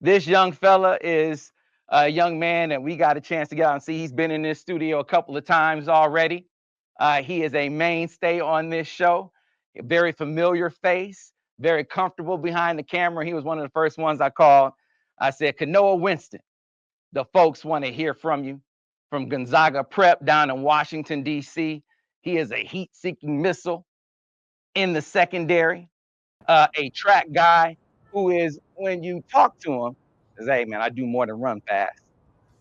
This young fella is a young man that we got a chance to get out and see. He's been in this studio a couple of times already. He is a mainstay on this show, a very familiar face, very comfortable behind the camera. He was one of the first ones I called. I said, Kainoa Winston, the folks want to hear from you from Gonzaga Prep down in Washington, D.C. He is a heat-seeking missile in the secondary, a track guy who is, when you talk to him, says, hey, man, I do more than run fast.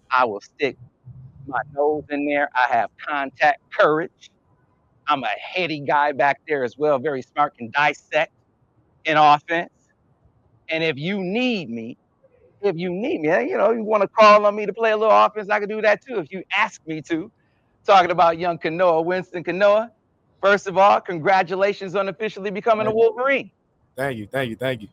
I will stick my nose in there. I have contact courage. I'm a heady guy back there as well, very smart, can dissect in offense. And if you need me, you want to call on me to play a little offense, I can do that too if you ask me to. Talking about young Kainoa Winston. Kainoa, first of all, congratulations on officially becoming a Wolverine. Thank you, thank you, thank you.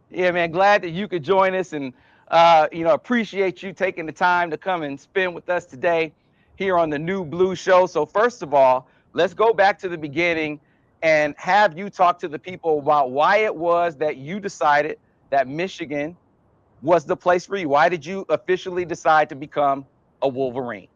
Yeah, man, glad that you could join us and, appreciate you taking the time to come and spend with us today here on the New Blue Show. So first of all, let's go back to the beginning and have you talk to the people about why it was that you decided that Michigan was the place for you. Why did you officially decide to become a Wolverine?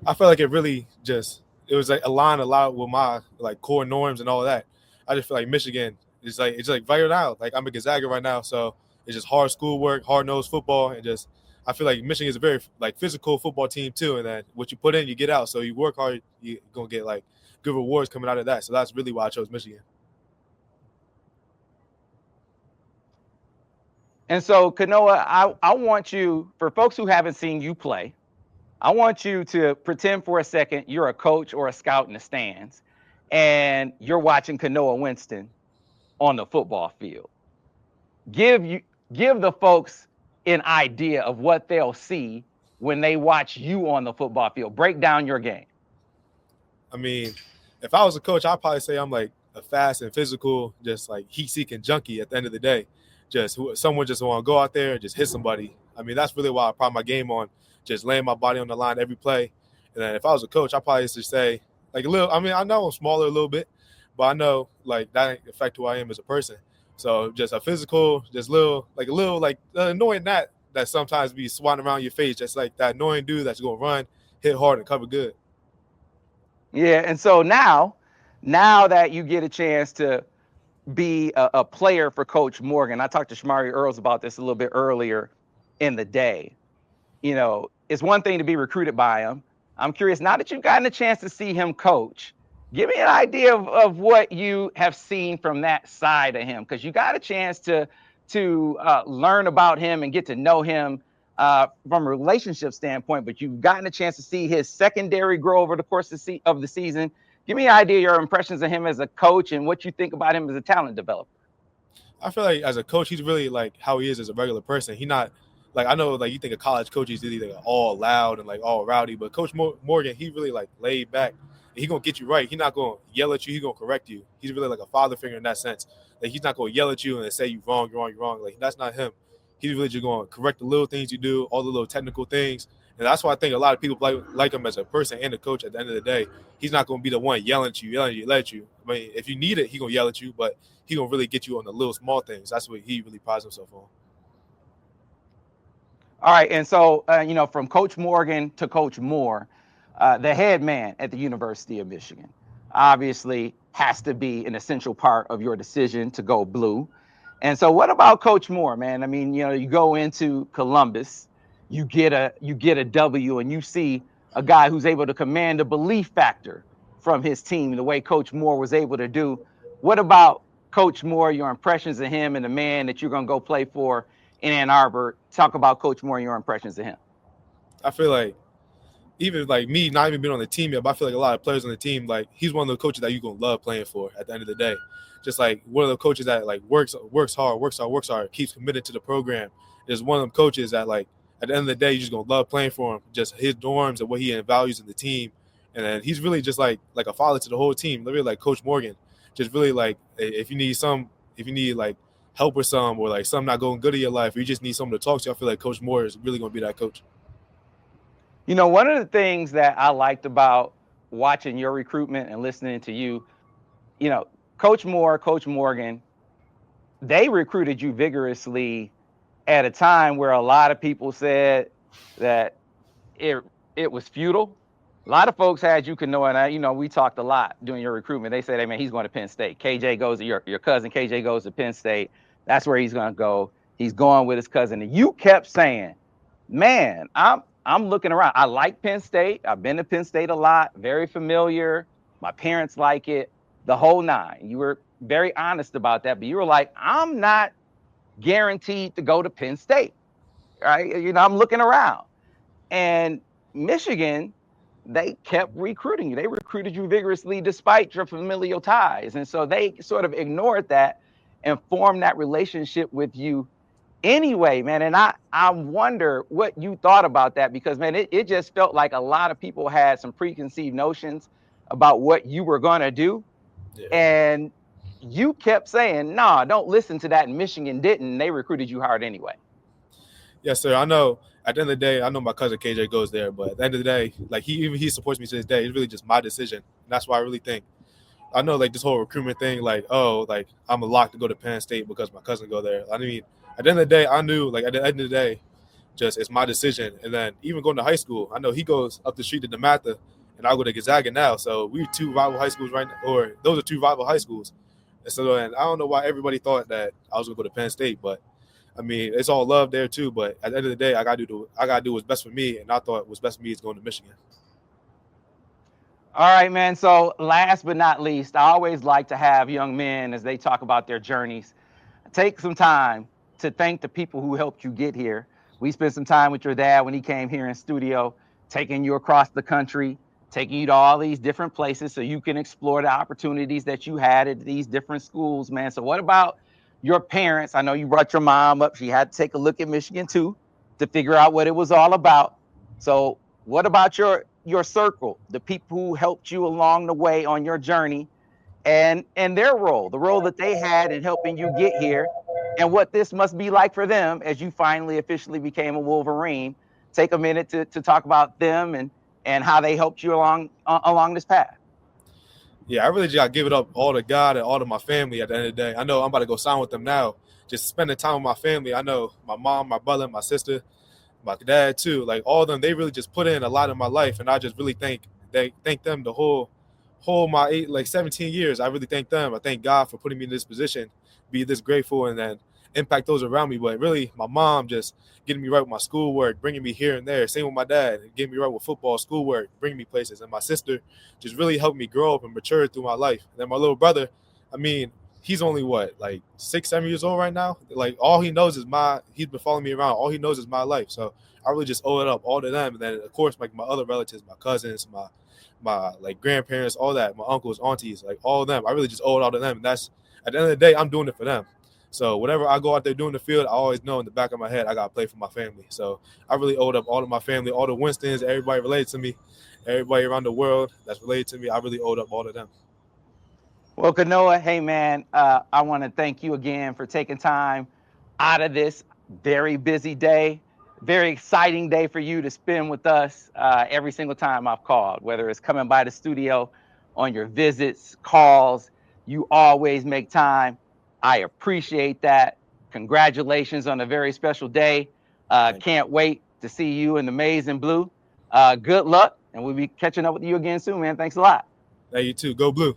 I feel like it was like aligned a lot with my like core norms and all that. I just feel like Michigan is like it's like right now. Like I'm at Gonzaga right now, so it's just hard schoolwork, hard nosed football, and just I feel like Michigan is a very like physical football team too. And that what you put in, you get out. So you work hard, you're gonna get like good rewards coming out of that. So that's really why I chose Michigan. And so, Kainoa, I want you, for folks who haven't seen you play, I want you to pretend for a second you're a coach or a scout in the stands, and you're watching Kainoa Winston on the football field. Give the folks an idea of what they'll see when they watch you on the football field. Break down your game. I mean, if I was a coach, I'd probably say I'm like a fast and physical, just like heat-seeking junkie at the end of the day. Someone just want to go out there and just hit somebody. I mean, that's really why I pride my game on just laying my body on the line every play. And then if I was a coach, I'd probably just say like a little. I mean, I know I'm smaller a little bit, but I know like that ain't affect who I am as a person. So just a physical, just a little like annoying that sometimes be swatting around your face, just like that annoying dude that's gonna run, hit hard, and cover good. Yeah, and so now that you get a chance to be a player for Coach Morgan, I talked to Shamari Earls about this a little bit earlier in the day. It's one thing to be recruited by him. I'm curious, now that you've gotten a chance to see him coach, give me an idea of what you have seen from that side of him, because you got a chance to learn about him and get to know him from a relationship standpoint, but you've gotten a chance to see his secondary grow over the course of the season. Give me an idea of your impressions of him as a coach and what you think about him as a talent developer. I feel like as a coach, he's really like how he is as a regular person. He not like I know like you think of college coaches, they're like all loud and like all rowdy, but Coach Morgan, he really like laid back. He gonna get you right. He's not gonna yell at you. He's gonna correct you. He's really like a father figure in that sense. Like he's not gonna yell at you and say you're wrong, you're wrong, you're wrong. Like that's not him. He's really just gonna correct the little things you do, all the little technical things. And that's why I think a lot of people like him as a person and a coach. At the end of the day, he's not gonna be the one yelling at you, let you. I mean, if you need it, he gonna yell at you, but he gonna really get you on the little small things. That's what he really prides himself on. All right, and so from Coach Morgan to Coach Moore, the head man at the University of Michigan, obviously has to be an essential part of your decision to go blue. And so, what about Coach Moore, man? I mean, you go into Columbus, you get a W, and you see a guy who's able to command a belief factor from his team, the way Coach Moore was able to do. What about Coach Moore? Your impressions of him and the man that you're going to go play for in Ann Arbor? Talk about Coach Moore and your impressions of him. I feel like even like me, not even being on the team yet, but I feel like a lot of players on the team, like he's one of the coaches that you're gonna love playing for at the end of the day. Just like one of the coaches that like works hard, keeps committed to the program. Is one of them coaches that like at the end of the day, you're just gonna love playing for him. Just his norms and what he values in the team, and then he's really just like a father to the whole team. Literally like Coach Morgan, just really like if you need like help or something, or like something not going good in your life, or you just need someone to talk to, I feel like Coach Moore is really gonna be that coach. One of the things that I liked about watching your recruitment and listening to you, Coach Moore, Coach Morgan, they recruited you vigorously at a time where a lot of people said that it it was futile. A lot of folks had you Kainoa, and we talked a lot during your recruitment. They said, "Hey man, he's going to Penn State. KJ goes to your cousin. KJ goes to Penn State. That's where he's going to go. He's going with his cousin." And you kept saying, "Man, I'm looking around. I like Penn State. I've been to Penn State a lot. Very familiar. My parents like it. The whole nine." You were very honest about that, but you were like, "I'm not guaranteed to go to Penn State, right? I'm looking around." And Michigan, they kept recruiting you. They recruited you vigorously despite your familial ties. And so they sort of ignored that and formed that relationship with you anyway, man. And I wonder what you thought about that, because, man, it just felt like a lot of people had some preconceived notions about what you were going to do. Yeah. And you kept saying, "Nah, don't listen to that." And Michigan didn't. They recruited you hard anyway. Yes, sir. I know. At the end of the day, I know my cousin KJ goes there, but at the end of the day, like he supports me to this day. It's really just my decision. And that's why I really think, I know, like, this whole recruitment thing, like, oh, like, I'm a lock to go to Penn State because my cousin go there. I mean, at the end of the day, I knew, like, at the end of the day, just it's my decision. And then even going to high school, I know he goes up the street to DeMatha, and I go to Gonzaga now. So we're two rival high schools right now, or those are two rival high schools. And so, and I don't know why everybody thought that I was gonna go to Penn State, but I mean, it's all love there too. But at the end of the day, I gotta do what's best for me, and I thought what's best for me is going to Michigan. All right, man. So last but not least, I always like to have young men, as they talk about their journeys, take some time to thank the people who helped you get here. We spent some time with your dad when he came here in studio, taking you across the country, taking you to all these different places so you can explore the opportunities that you had at these different schools, man. So what about your parents? I know you brought your mom up. She had to take a look at Michigan too to figure out what it was all about. So what about your circle, the people who helped you along the way on your journey, and their role, the role that they had in helping you get here, and what this must be like for them as you finally officially became a Wolverine? Take a minute to talk about them and how they helped you along this path. Yeah, I really just got to give it up all to God and all to my family at the end of the day. I know I'm about to go sign with them now. Just spending time with my family. I know my mom, my brother, my sister, my dad too. Like, all of them, they really just put in a lot in my life, and I just really thank them the whole my 17 years. I really thank them. I thank God for putting me in this position, be this grateful, and then impact those around me. But really, my mom just getting me right with my schoolwork, bringing me here and there. Same with my dad, getting me right with football, schoolwork, bringing me places. And my sister just really helped me grow up and mature through my life. And then my little brother, I mean, he's only like 6, 7 years old right now. Like, all he knows is he's been following me around. All he knows is my life. So I really just owe it up all to them. And then, of course, like, my other relatives, my cousins, my like grandparents, all that, my uncles, aunties, like, all of them. I really just owe it all to them. And that's, at the end of the day, I'm doing it for them. So whatever I go out there doing the field, I always know in the back of my head I got to play for my family. So I really owed up all of my family, all the Winstons, everybody related to me, everybody around the world that's related to me. I really owed up all of them. Well, Kainoa, hey, man, I want to thank you again for taking time out of this very busy day, very exciting day for you to spend with us every single time I've called, whether it's coming by the studio, on your visits, calls. You always make time. I appreciate that. Congratulations on a very special day. Can't wait to see you in the maize and blue. Good luck, and we'll be catching up with you again soon, man. Thanks a lot. Hey, you too. Go Blue.